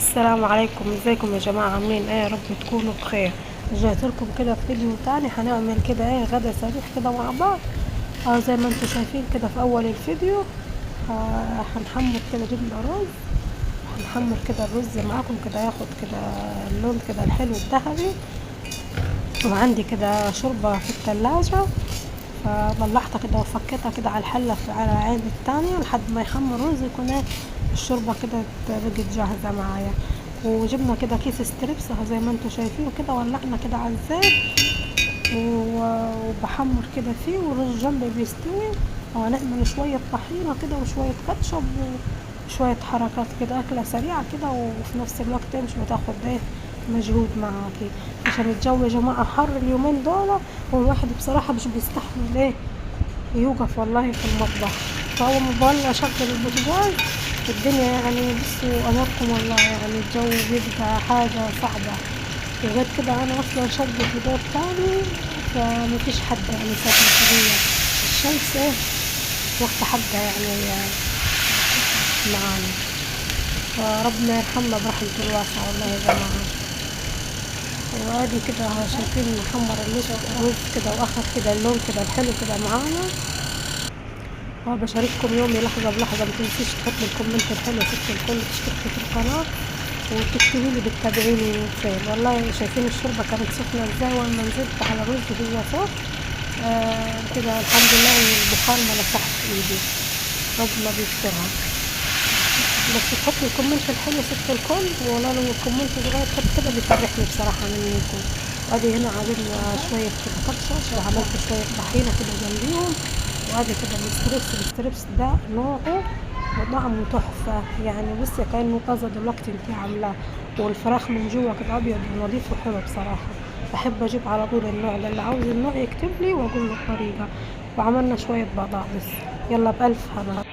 السلام عليكم، ازيكم يا جماعه؟ عاملين ايه؟ يا رب تكونوا بخير. رجعت لكم كده في فيديو تاني. هنعمل كده ايه؟ غدا سريع كده مع بعض. زي ما انتم شايفين كده في اول الفيديو. هنحمر كده جبنه رز. هنحمر كده الرز معاكم كده ياخد كده اللون كده الحلو الذهبي. وعندي كده شوربه في التلاجة، فطلعتها كده وفكيتها كده على الحله على العين التانية لحد ما يخمر الرز يكون ايه الشوربه كده بقت جاهزه معايا. وجبنا كده كيس ستريبس اهو زي ما انتم شايفين كده، ولعنا كده على الزيت وبحمر كده فيه، والرز جنبي بيستوي. وهنعمل شويه طحينه كده وشويه كاتشب وشويه حركات كده، اكله سريعه كده وفي نفس الوقت مش بتاخد ايه مجهود معاكي. عشان الجو يا جماعه حر اليومين دول، والواحد بصراحه مش بيستحمل ايه يوقف والله في المطبخ. فهو موبايل اشغل البوتاجاز الدنيا يعني. بصوا امركم والله يعني الجو بيبقى حاجة صعبة. وغير كده انا اصلا شقة في دور تاني، فمفيش حد يعني ساكن فيا. الشمس ايه واخدة حقها يعني معانا. فربنا يرحمنا برحمته الواسعة والله يا جماعة. وادي كده شايفين محمر الرز كده واخد كده اللون كده الحلو كده معانا. بشارككم يومي لحظة بلحظة. متنسيش تحطوا الكومنت الحلو ست الكل، تشتركوا في القناة وتكتبوا لي بتتابعيني من فين. والله شايفين الشوربة كانت سخنة ازاي، وانا نزلت على الرز وهو سخن. كده الحمد لله ان البخار ما مسحش ايدي، ربنا بيسترها. بس تحطوا الكومنت الحلو ست الكل، ولا لو الكومنت صغير كده بيفرحني بصراحة منكم. وادي هنا عاملنا شوية كده كاتشب، وعملت شوية طحينة كده جنبيهم. وادي كده الستريبس ده نوعه وطعمه تحفة يعني. بصي كأنه طازة دلوقتي انتي عاملاه. والفراخ من جوا كده ابيض ونضيف وحلو بصراحة. بحب اجيب على طول النوع ده، اللي عاوز النوع يكتب لي واقول له الطريقة. وعملنا شوية بطاطس. يلا بألف هنا.